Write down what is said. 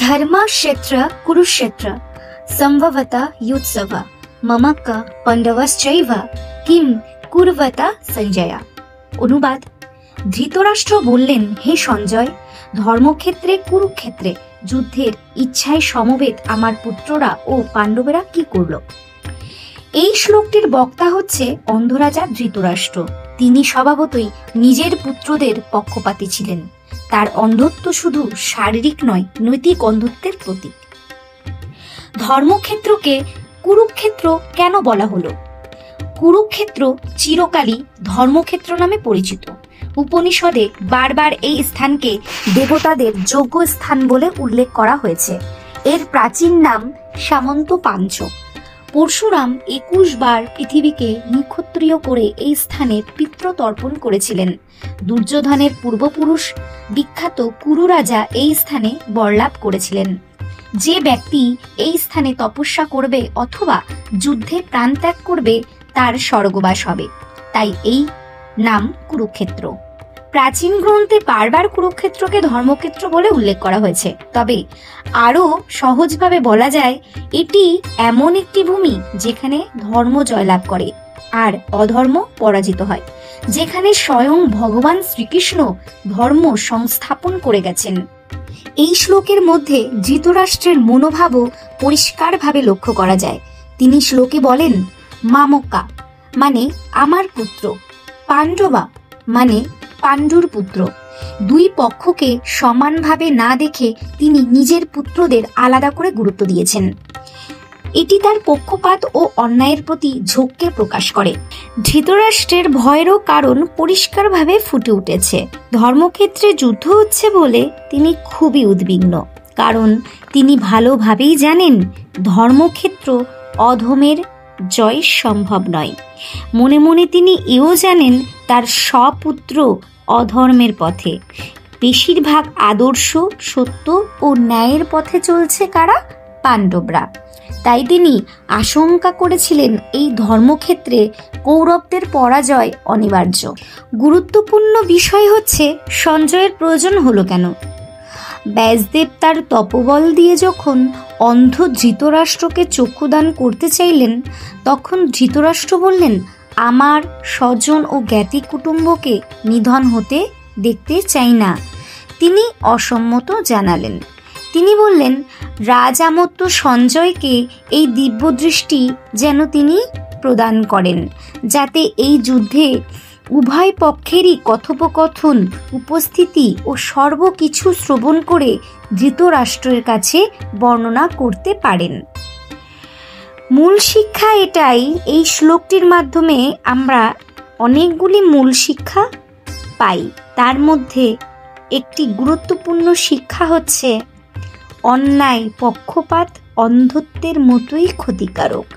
धर्मक्षेत्र कुरुक्षेत्र संभवत युत्सव मम क पांडवश्चैव किम कुर्वता সঞ্জয়া। অনুবাদ: ধৃতরাষ্ট্র বললেন, হে সঞ্জয়, ধর্মক্ষেত্রে কুরুক্ষেত্রে যুদ্ধের ইচ্ছায় সমবেত আমার পুত্ররা ও পাণ্ডবেরা কি করল? এই শ্লোকটির বক্তা হচ্ছে অন্ধরাজা ধৃতরাষ্ট্র। তিনি স্বভাবতই নিজের পুত্রদের পক্ষপাতী ছিলেন। তার অন্ধত্ব শুধু শারীরিক নয়, নৈতিক অন্ধত্বের প্রতীক। ধর্মক্ষেত্রকে কুরুক্ষেত্র কেন বলা হলো? কুরুক্ষেত্র চিরকালই ধর্মক্ষেত্র নামে পরিচিত। উপনিষদে বারবার এই স্থানকে দেবতাদের যোগ্য স্থান বলে উল্লেখ করা হয়েছে। এর প্রাচীন নাম সামন্ত পাঞ্চক। পরশুরাম 21 বার পৃথিবীকে নিক্ষত্রিয় করে এই স্থানে পিতৃতর্পণ করেছিলেন। দুর্যোধনের পূর্বপুরুষ বিখ্যাত কুরু রাজা এই স্থানে বরলাভ করেছিলেন। যে ব্যক্তি এই স্থানে তপস্যা করবে অথবা যুদ্ধে প্রাণত্যাগ করবে তার স্বর্গবাস হবে। তাই এই নাম কুরুক্ষেত্র। প্রাচীন গ্রন্থে বারবার কুরুক্ষেত্রকে ধর্মক্ষেত্র বলে উল্লেখ করা হয়েছে। তবে আরো সহজভাবে বলা যায়, এটি এমন একটি ভূমি যেখানে ধর্ম জয়লাভ করে আর অধর্ম পরাজিত হয়, যেখানে স্বয়ং ভগবান শ্রীকৃষ্ণ ধর্ম সংস্থাপন করে গেছেন। এই শ্লোকের মধ্যে ধৃতরাষ্ট্রের মনোভাবও পরিষ্কারভাবে লক্ষ্য করা যায়। তিনি শ্লোকে বলেন, মামকা মানে আমার পুত্র, পাণ্ডবা মানে পাণ্ডুর পুত্র। দুই পক্ষকে সমানভাবে না দেখে তিনি নিজের পুত্রদের আলাদা করে গুরুত্ব দিয়েছেন। এটি তার পক্ষপাত ও অন্যায়ের প্রতি ঝোঁককে প্রকাশ করে। ধৃতরাষ্ট্রের ভয়েরও কারণ পরিষ্কারভাবে ফুটে উঠেছে। ধর্মক্ষেত্রে যুদ্ধ হচ্ছে বলে তিনি খুবই উদ্বিগ্ন, কারণ তিনি ভালোভাবেই জানেন ধর্মক্ষেত্র অধমের জয় সম্ভব নয়। মনে মনে তিনি এও জানেন তার স্বপুত্র অধর্মের পথে। বেশিরভাগ আদর্শ, সত্য ও ন্যায়ের পথে চলছে কারা? পাণ্ডবরা। তাই তিনি আশঙ্কা করেছিলেন এই ধর্মক্ষেত্রে কৌরবদের পরাজয় অনিবার্য। গুরুত্বপূর্ণ বিষয় হচ্ছে, সঞ্জয়ের প্রয়োজন হলো কেন? ব্যাসদেব তার তপবল দিয়ে যখন অন্ধ ধৃতরাষ্ট্রকে চক্ষুদান করতে চাইলেন, তখন ধৃতরাষ্ট্র বললেন, আমার স্বজন ও জ্ঞাতি কুটুম্বকে নিধন হতে দেখতে চাই না। তিনি অসম্মত জানালেন। তিনি বললেন, রাজামত্য সঞ্জয়কে এই দিব্যদৃষ্টি যেন তিনি প্রদান করেন, যাতে এই যুদ্ধে উভয় পক্ষেরই কথোপকথন, উপস্থিতি ও সর্বকিছু শ্রবণ করে ধৃতরাষ্ট্রের কাছে বর্ণনা করতে পারেন। মূল শিক্ষা এটাই। এই শ্লোকটির মাধ্যমে আমরা অনেকগুলি মূল শিক্ষা পাই। তার মধ্যে একটি গুরুত্বপূর্ণ শিক্ষা হচ্ছে, অন্যায় পক্ষপাত অন্ধত্বের মতোই ক্ষতিকারক।